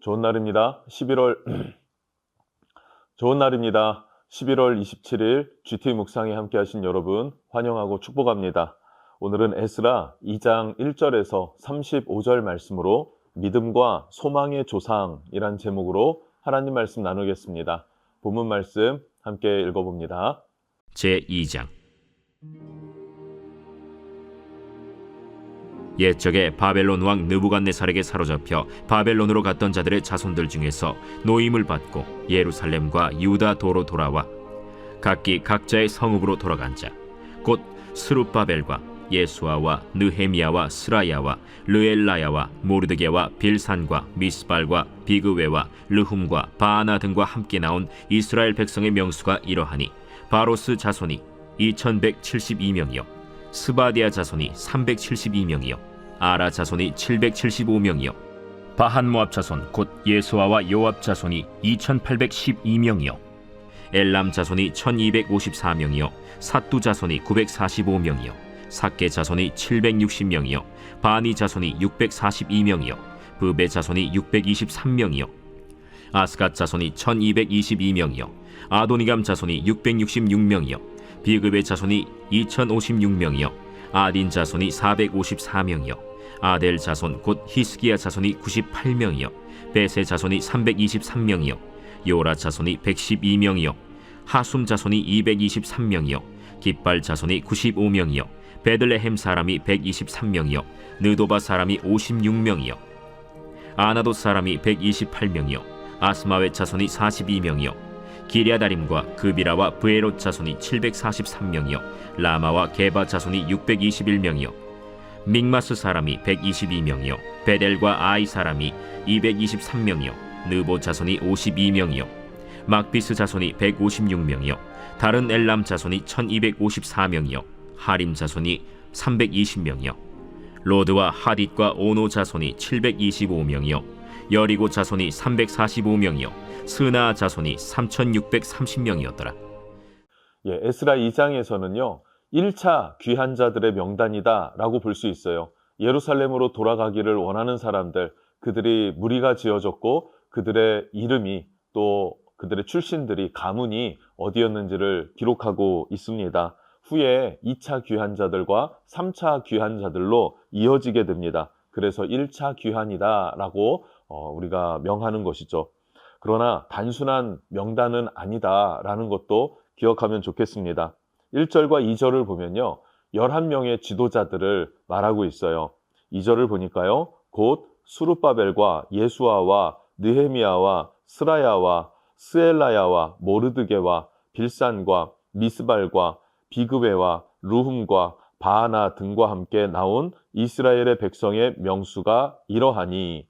좋은 날입니다. 11월 좋은 날입니다. 11월 27일 GT 묵상에 함께 하신 여러분 환영하고 축복합니다. 오늘은 에스라 2장 1절에서 35절 말씀으로 믿음과 소망의 조상이란 제목으로 하나님 말씀 나누겠습니다. 본문 말씀 함께 읽어봅니다. 제2장 옛적에 바벨론 왕 느부갓네살에게 사로잡혀 바벨론으로 갔던 자들의 자손들 중에서 노임을 받고 예루살렘과 유다 도로 돌아와 각기 각자의 성읍으로 돌아간 자 곧 스룹바벨과 예수아와 느헤미야와 스라야와 르엘라야와 모르드게와 빌산과 미스발과 비그웨와 르훔과 바아나 등과 함께 나온 이스라엘 백성의 명수가 이러하니 바로스 자손이 2172명이요 스바디아 자손이 372명이요 아라 자손이 775명이요 바한모압 자손 곧 예수아와 요압 자손이 2812명이요 엘람 자손이 1254명이요 삿두 자손이 945명이요 삭게 자손이 760명이요 바니 자손이 642명이요 브베 자손이 623명이요 아스갓 자손이 1222명이요 아도니감 자손이 666명이요 비그베 자손이 2056명이요 아딘 자손이 454명이요 아델 자손 곧 히스기야 자손이 98명이요 베세 자손이 323명이요 요라 자손이 112명이요 하숨 자손이 223명이요 깃발 자손이 95명이요 베들레헴 사람이 123명이요 느도바 사람이 56명이요 아나도 사람이 128명이요 아스마웨 자손이 42명이요 기랴다림과 그비라와 브에롯 자손이 743명이요 라마와 게바 자손이 621명이요 믹마스 사람이 122명이요 베델과 아이 사람이 223명이요 느보 자손이 52명이요 막비스 자손이 156명이요 다른 엘람 자손이 1254명이요 하림 자손이 320명이요 로드와 하딧과 오노 자손이 725명이요 여리고 자손이 345명이요 스나 자손이 3630명이었더라. 에스라 2장에서는요 1차 귀한 자들의 명단이다 라고 볼 수 있어요. 예루살렘으로 돌아가기를 원하는 사람들, 그들이 무리가 지어졌고 그들의 이름이 또 그들의 출신들이 가문이 어디였는지를 기록하고 있습니다. 후에 2차 귀한 자들과 3차 귀한 자들로 이어지게 됩니다. 그래서 1차 귀한이다 라고 우리가 명하는 것이죠. 그러나 단순한 명단은 아니다라는 것도 기억하면 좋겠습니다. 1절과 2절을 보면요. 11명의 지도자들을 말하고 있어요. 2절을 보니까요. 곧 수룹바벨과 예수아와 느헤미야와 스라야와 스엘라야와 모르드게와 빌산과 미스발과 비그웨와 르훔과 바아나 등과 함께 나온 이스라엘의 백성의 명수가 이러하니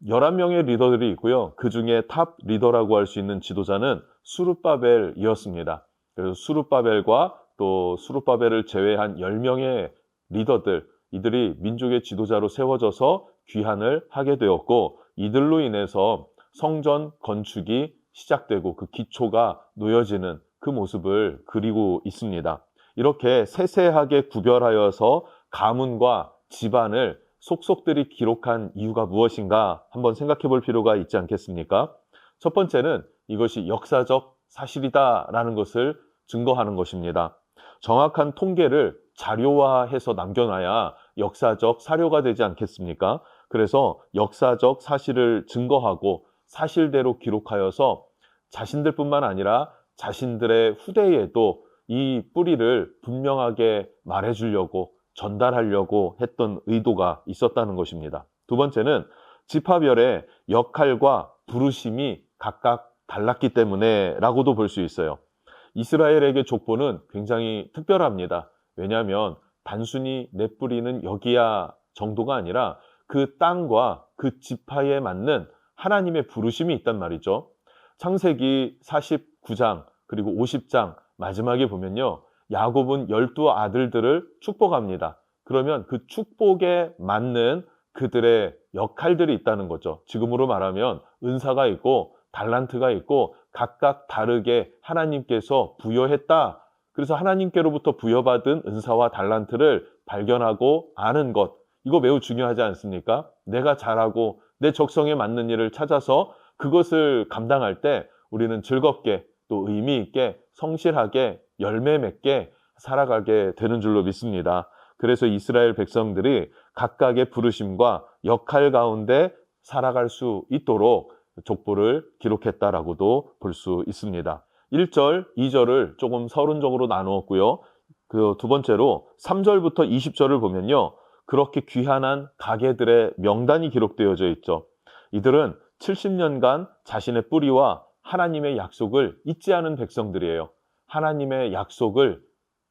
11명의 리더들이 있고요. 그 중에 탑 리더라고 할 수 있는 지도자는 수룹바벨이었습니다. 그래서 수룹바벨과 또 수룹바벨을 제외한 10명의 리더들, 이들이 민족의 지도자로 세워져서 귀환을 하게 되었고 이들로 인해서 성전 건축이 시작되고 그 기초가 놓여지는 그 모습을 그리고 있습니다. 이렇게 세세하게 구별하여서 가문과 집안을 속속들이 기록한 이유가 무엇인가 한번 생각해 볼 필요가 있지 않겠습니까? 첫 번째는 이것이 역사적 사실이다라는 것을 증거하는 것입니다. 정확한 통계를 자료화해서 남겨놔야 역사적 사료가 되지 않겠습니까? 그래서 역사적 사실을 증거하고 사실대로 기록하여서 자신들뿐만 아니라 자신들의 후대에도 이 뿌리를 분명하게 말해주려고 전달하려고 했던 의도가 있었다는 것입니다. 두 번째는 지파별의 역할과 부르심이 각각 달랐기 때문에 라고도 볼 수 있어요. 이스라엘에게 족보는 굉장히 특별합니다. 왜냐하면 단순히 내 뿌리는 여기야 정도가 아니라 그 땅과 그 지파에 맞는 하나님의 부르심이 있단 말이죠. 창세기 49장 그리고 50장 마지막에 보면요. 야곱은 12아들들을 축복합니다. 그러면 그 축복에 맞는 그들의 역할들이 있다는 거죠. 지금으로 말하면 은사가 있고 달란트가 있고 각각 다르게 하나님께서 부여했다. 그래서 하나님께로부터 부여받은 은사와 달란트를 발견하고 아는 것, 이거 매우 중요하지 않습니까? 내가 잘하고 내 적성에 맞는 일을 찾아서 그것을 감당할 때 우리는 즐겁게 또 의미 있게 성실하게 열매 맺게 살아가게 되는 줄로 믿습니다. 그래서 이스라엘 백성들이 각각의 부르심과 역할 가운데 살아갈 수 있도록 족보를 기록했다라고도 볼 수 있습니다. 1절, 2절을 조금 서론적으로 나누었고요. 그 두 번째로 3절부터 20절을 보면요. 그렇게 귀환한 가게들의 명단이 기록되어져 있죠. 이들은 70년간 자신의 뿌리와 하나님의 약속을 잊지 않은 백성들이에요. 하나님의 약속을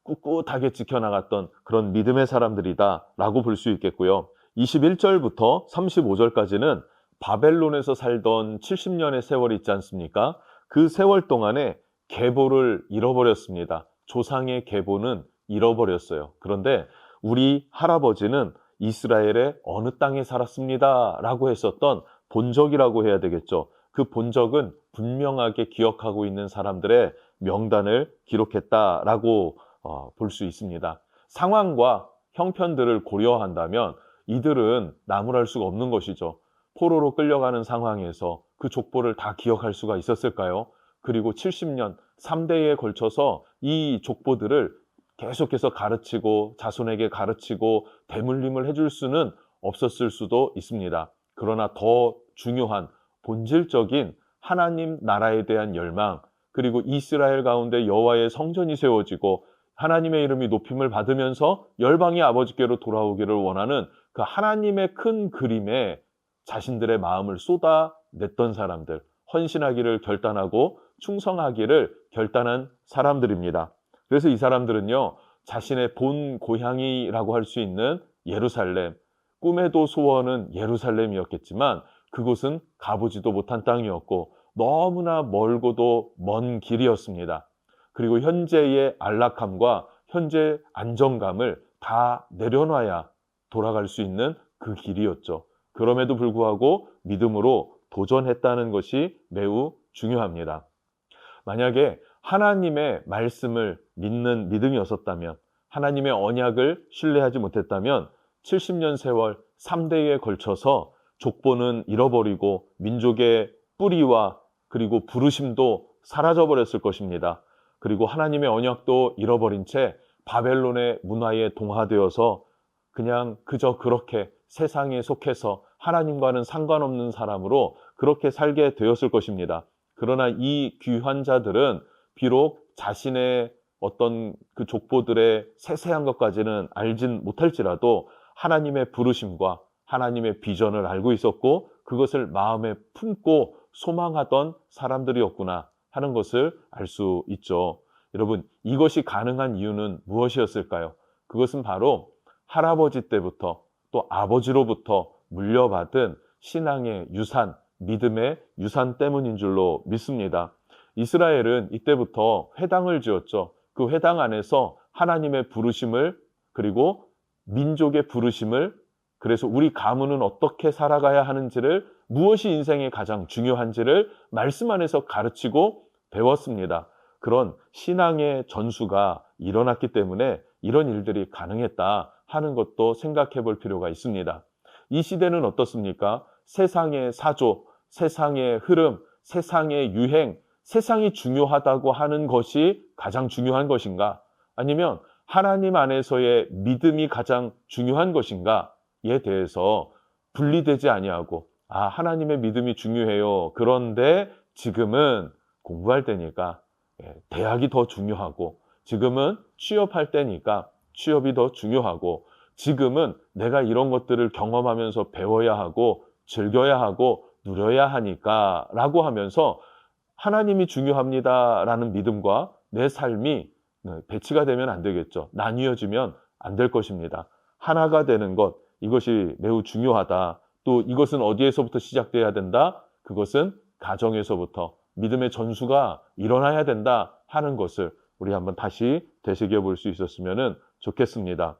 꿋꿋하게 지켜나갔던 그런 믿음의 사람들이다라고 볼 수 있겠고요. 21절부터 35절까지는 바벨론에서 살던 70년의 세월이 있지 않습니까? 그 세월 동안에 계보를 잃어버렸습니다. 조상의 계보는 잃어버렸어요. 그런데 우리 할아버지는 이스라엘의 어느 땅에 살았습니다 라고 했었던 본적이라고 해야 되겠죠. 그 본적은 분명하게 기억하고 있는 사람들의 명단을 기록했다라고 볼 수 있습니다. 상황과 형편들을 고려한다면 이들은 나무랄 수가 없는 것이죠. 포로로 끌려가는 상황에서 그 족보를 다 기억할 수가 있었을까요? 그리고 70년, 3대에 걸쳐서 이 족보들을 계속해서 가르치고 자손에게 가르치고 대물림을 해줄 수는 없었을 수도 있습니다. 그러나 더 중요한 본질적인 하나님 나라에 대한 열망, 그리고 이스라엘 가운데 여호와의 성전이 세워지고 하나님의 이름이 높임을 받으면서 열방이 아버지께로 돌아오기를 원하는 그 하나님의 큰 그림에 자신들의 마음을 쏟아냈던 사람들, 헌신하기를 결단하고 충성하기를 결단한 사람들입니다. 그래서 이 사람들은요, 자신의 본 고향이라고 할 수 있는 예루살렘, 꿈에도 소원은 예루살렘이었겠지만 그곳은 가보지도 못한 땅이었고 너무나 멀고도 먼 길이었습니다. 그리고 현재의 안락함과 현재 안정감을 다 내려놔야 돌아갈 수 있는 그 길이었죠. 그럼에도 불구하고 믿음으로 도전했다는 것이 매우 중요합니다. 만약에 하나님의 말씀을 믿는 믿음이었었다면, 하나님의 언약을 신뢰하지 못했다면 70년 세월 3대에 걸쳐서 족보는 잃어버리고 민족의 뿌리와 그리고 부르심도 사라져버렸을 것입니다. 그리고 하나님의 언약도 잃어버린 채 바벨론의 문화에 동화되어서 그냥 그저 그렇게 세상에 속해서 하나님과는 상관없는 사람으로 그렇게 살게 되었을 것입니다. 그러나 이 귀환자들은 비록 자신의 어떤 그 족보들의 세세한 것까지는 알진 못할지라도 하나님의 부르심과 하나님의 비전을 알고 있었고 그것을 마음에 품고 소망하던 사람들이었구나 하는 것을 알 수 있죠. 여러분, 이것이 가능한 이유는 무엇이었을까요? 그것은 바로 할아버지 때부터 또 아버지로부터 물려받은 신앙의 유산, 믿음의 유산 때문인 줄로 믿습니다. 이스라엘은 이때부터 회당을 지었죠. 그 회당 안에서 하나님의 부르심을 그리고 민족의 부르심을 그래서 우리 가문은 어떻게 살아가야 하는지를 무엇이 인생에 가장 중요한지를 말씀 안에서 가르치고 배웠습니다. 그런 신앙의 전수가 일어났기 때문에 이런 일들이 가능했다 하는 것도 생각해 볼 필요가 있습니다. 이 시대는 어떻습니까? 세상의 사조, 세상의 흐름, 세상의 유행, 세상이 중요하다고 하는 것이 가장 중요한 것인가? 아니면 하나님 안에서의 믿음이 가장 중요한 것인가에 대해서 분리되지 아니하고 하나님의 믿음이 중요해요. 그런데 지금은 공부할 때니까 대학이 더 중요하고 지금은 취업할 때니까 취업이 더 중요하고 지금은 내가 이런 것들을 경험하면서 배워야 하고 즐겨야 하고 누려야 하니까 라고 하면서 하나님이 중요합니다라는 믿음과 내 삶이 배치가 되면 안 되겠죠. 나뉘어지면 안 될 것입니다. 하나가 되는 것, 이것이 매우 중요하다. 또 이것은 어디에서부터 시작돼야 된다? 그것은 가정에서부터 믿음의 전수가 일어나야 된다 하는 것을 우리 한번 다시 되새겨 볼 수 있었으면 좋겠습니다.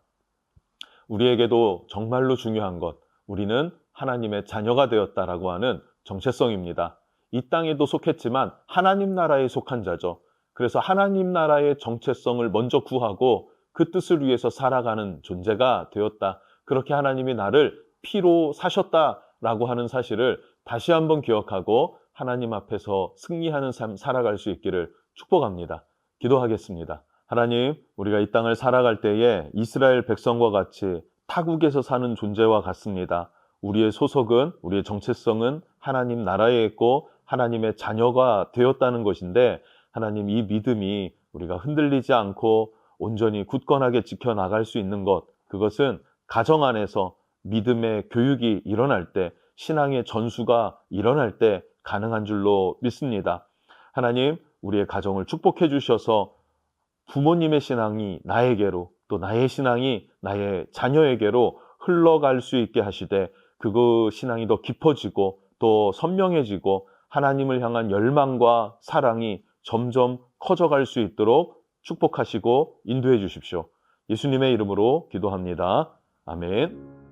우리에게도 정말로 중요한 것, 우리는 하나님의 자녀가 되었다라고 하는 정체성입니다. 이 땅에도 속했지만 하나님 나라에 속한 자죠. 그래서 하나님 나라의 정체성을 먼저 구하고 그 뜻을 위해서 살아가는 존재가 되었다. 그렇게 하나님이 나를 피로 사셨다라고 라고 하는 사실을 다시 한번 기억하고 하나님 앞에서 승리하는 삶 살아갈 수 있기를 축복합니다. 기도하겠습니다. 하나님, 우리가 이 땅을 살아갈 때에 이스라엘 백성과 같이 타국에서 사는 존재와 같습니다. 우리의 소속은, 우리의 정체성은 하나님 나라에 있고 하나님의 자녀가 되었다는 것인데, 하나님, 이 믿음이 우리가 흔들리지 않고 온전히 굳건하게 지켜나갈 수 있는 것, 그것은 가정 안에서 믿음의 교육이 일어날 때, 신앙의 전수가 일어날 때 가능한 줄로 믿습니다. 하나님, 우리의 가정을 축복해 주셔서 부모님의 신앙이 나에게로, 또 나의 신앙이 나의 자녀에게로 흘러갈 수 있게 하시되, 그 신앙이 더 깊어지고 또 선명해지고 하나님을 향한 열망과 사랑이 점점 커져갈 수 있도록 축복하시고 인도해 주십시오. 예수님의 이름으로 기도합니다. 아멘.